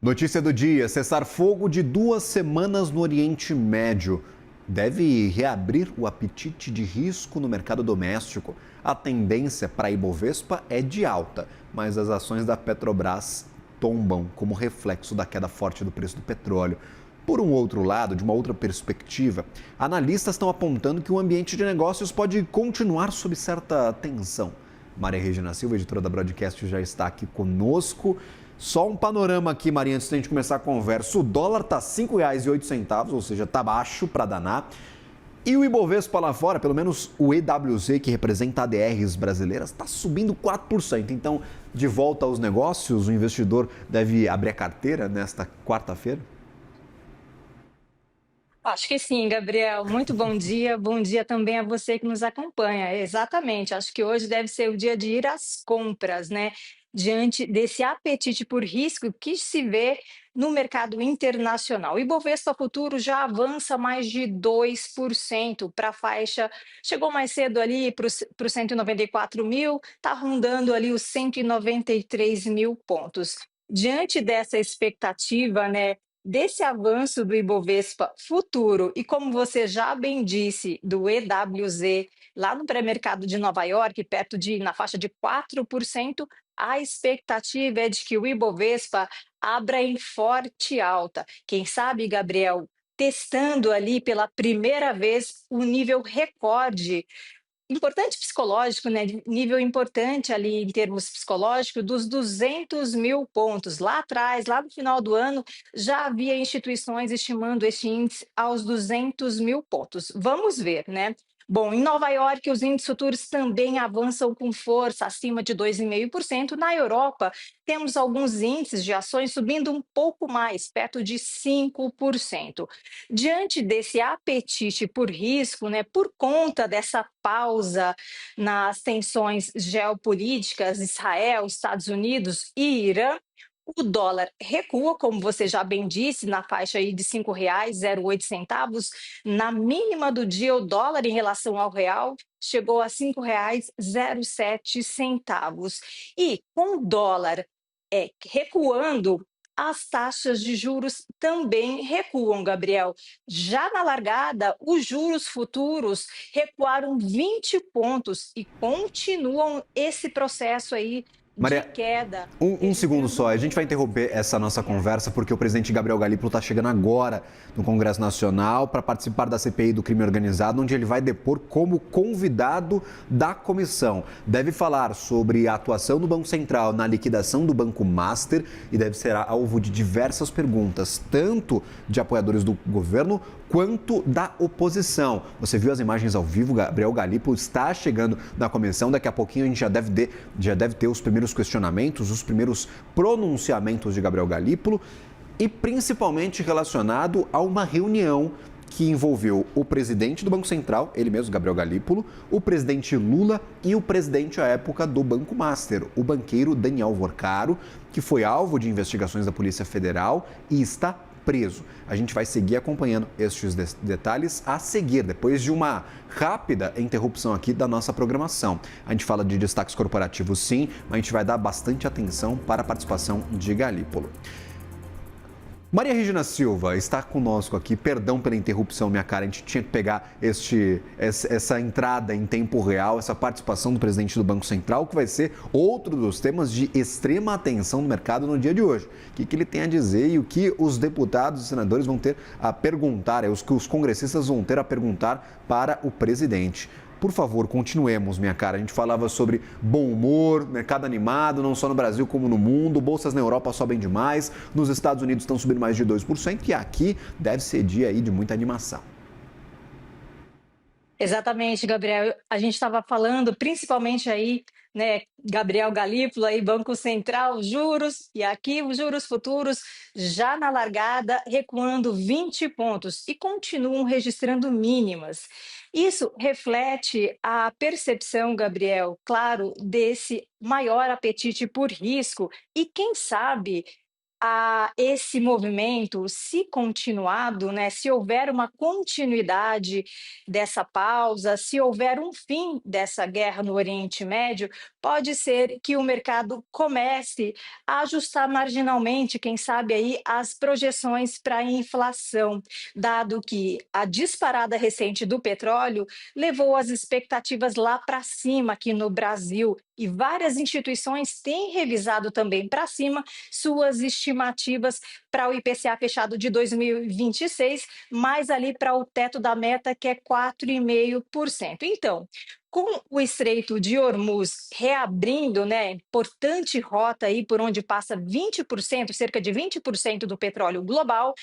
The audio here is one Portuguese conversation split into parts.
Notícia do dia: cessar-fogo de 2 semanas no Oriente Médio deve reabrir o apetite de risco no mercado doméstico. A tendência para a Ibovespa é de alta, mas as ações da Petrobras tombam como reflexo da queda forte do preço do petróleo. Por um outro lado, de uma outra perspectiva, analistas estão apontando que o ambiente de negócios pode continuar sob certa tensão. Maria Regina Silva, editora da Broadcast, já está aqui conosco. Só um panorama aqui, Maria, antes da gente começar a conversa. O dólar está R$ 5,08, ou seja, está baixo para danar. E o Ibovespa lá fora, pelo menos o EWZ, que representa ADRs brasileiras, está subindo 4%. Então, de volta aos negócios, o investidor deve abrir a carteira nesta quarta-feira? Acho que sim, Gabriel. Muito bom dia. Bom dia também a você que nos acompanha. Exatamente. Acho que hoje deve ser o dia de ir às compras, né? Diante desse apetite por risco que se vê no mercado internacional. O Ibovespa Futuro já avança mais de 2% para a faixa. Chegou mais cedo ali para os 194 mil, está rondando ali os 193 mil pontos. Diante dessa expectativa, né? Desse avanço do Ibovespa futuro e, como você já bem disse, do EWZ, lá no pré-mercado de Nova York, na faixa de 4%, a expectativa é de que o Ibovespa abra em forte alta. Quem sabe, Gabriel, testando ali pela primeira vez o nível recorde importante psicológico, né, de nível importante ali em termos psicológicos, dos 200 mil pontos. Lá atrás, lá no final do ano, já havia instituições estimando este índice aos 200 mil pontos. Vamos ver, né? Bom, em Nova York, os índices futuros também avançam com força, acima de 2,5%. Na Europa, temos alguns índices de ações subindo um pouco mais, perto de 5%. Diante desse apetite por risco, né, por conta dessa pausa nas tensões geopolíticas, Israel, Estados Unidos e Irã, o dólar recua, como você já bem disse, na faixa aí de R$ 5,08. Na mínima do dia, o dólar em relação ao real chegou a R$ 5,07. E com o dólar recuando, as taxas de juros também recuam, Gabriel. Já na largada, os juros futuros recuaram 20 pontos e continuam esse processo aí de Maria, queda, um segundo registrando só. A gente vai mínimas interromper essa nossa diárias. conversa porque o presidente Gabriel Galípolo está chegando agora no Congresso Nacional para participar da CPI do crime organizado, onde ele vai depor como convidado da comissão. Deve falar sobre a atuação do Banco Central na liquidação do Banco Master e deve ser alvo de diversas perguntas, tanto de apoiadores do governo quanto da oposição. Você viu as imagens ao vivo? Gabriel Galípolo está chegando na comissão. Daqui a pouquinho a gente já deve ter os primeiros questionamentos, os primeiros pronunciamentos de Gabriel Galípolo e principalmente relacionado a uma reunião que envolveu o presidente do Banco Central, ele mesmo, Gabriel Galípolo, o presidente Lula e o presidente à época do Banco Master, o banqueiro Daniel Vorcaro, que foi alvo de investigações da Polícia Federal e está preso. A gente vai seguir acompanhando estes detalhes a seguir, depois de uma rápida interrupção aqui da nossa programação. A gente fala de destaques corporativos sim, mas a gente vai dar bastante atenção para a participação de Galípolo. Maria Regina Silva está conosco aqui. Perdão pela interrupção, minha cara. A gente tinha que pegar essa entrada em tempo real, essa participação do presidente do Banco Central, que vai ser outro dos temas de extrema atenção do mercado no dia de hoje. O que ele tem a dizer e o que os deputados e senadores vão ter a perguntar, os que os congressistas vão ter a perguntar para o presidente. Por favor, continuemos, minha cara. A gente falava sobre bom humor, mercado animado, não só no Brasil como no mundo. Bolsas na Europa sobem demais, nos Estados Unidos estão subindo mais de 2% e aqui deve ser dia aí de muita animação. Exatamente, Gabriel. A gente estava falando principalmente aí, né, Gabriel Galípolo aí, Banco Central, juros, e aqui os juros futuros já na largada, recuando 20 pontos e continuam registrando mínimas. Isso reflete a percepção, Gabriel, claro, desse maior apetite por risco e, quem sabe, esse movimento, se continuado, né, se houver uma continuidade dessa pausa, se houver um fim dessa guerra no Oriente Médio, pode ser que o mercado comece a ajustar marginalmente, quem sabe aí, as projeções para a inflação, dado que a disparada recente do petróleo levou as expectativas lá para cima aqui no Brasil. E várias instituições têm revisado também para cima suas estimativas para o IPCA fechado de 2026, mais ali para o teto da meta, que é 4,5%. Então, com o Estreito de Hormuz reabrindo, né, importante rota aí por onde passa 20%, cerca de 20% do petróleo global,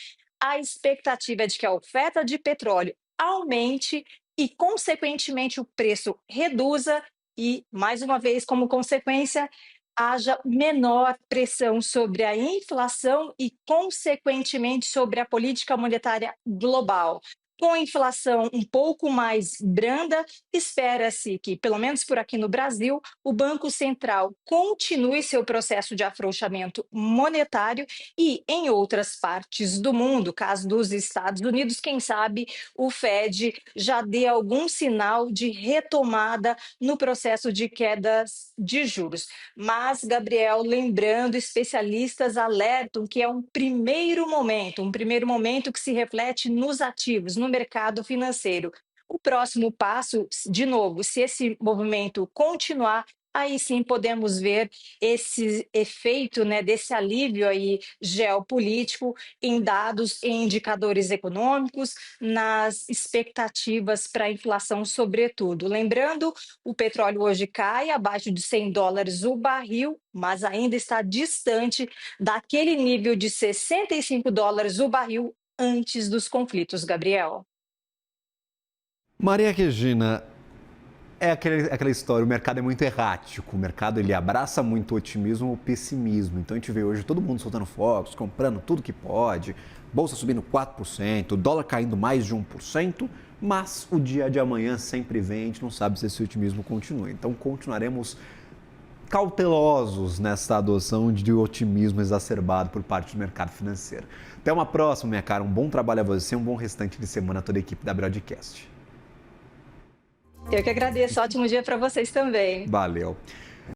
a expectativa é de que a oferta de petróleo aumente e, consequentemente, o preço reduza e, mais uma vez, como consequência, haja menor pressão sobre a inflação e, consequentemente, sobre a política monetária global. Com a inflação um pouco mais branda, espera-se que, pelo menos por aqui no Brasil, o Banco Central continue seu processo de afrouxamento monetário e, em outras partes do mundo, caso dos Estados Unidos, quem sabe o Fed já dê algum sinal de retomada no processo de quedas de juros. Mas, Gabriel, lembrando, especialistas alertam que é um primeiro momento que se reflete nos ativos, no mercado financeiro. O próximo passo, de novo, se esse movimento continuar, aí sim podemos ver esse efeito, né, desse alívio aí geopolítico em dados, em indicadores econômicos, nas expectativas para a inflação, sobretudo. Lembrando, o petróleo hoje cai abaixo de $100 o barril, mas ainda está distante daquele nível de $65 o barril antes dos conflitos, Gabriel. Maria Regina, é aquela história, o mercado é muito errático, o mercado ele abraça muito o otimismo ou o pessimismo. Então a gente vê hoje todo mundo soltando fogos, comprando tudo que pode, bolsa subindo 4%, dólar caindo mais de 1%, mas o dia de amanhã sempre vem, a gente não sabe se esse otimismo continua. Então continuaremos cautelosos nessa adoção de otimismo exacerbado por parte do mercado financeiro. Até uma próxima, minha cara, um bom trabalho a você, um bom restante de semana a toda a equipe da Broadcast. Eu que agradeço, ótimo dia para vocês também. Valeu.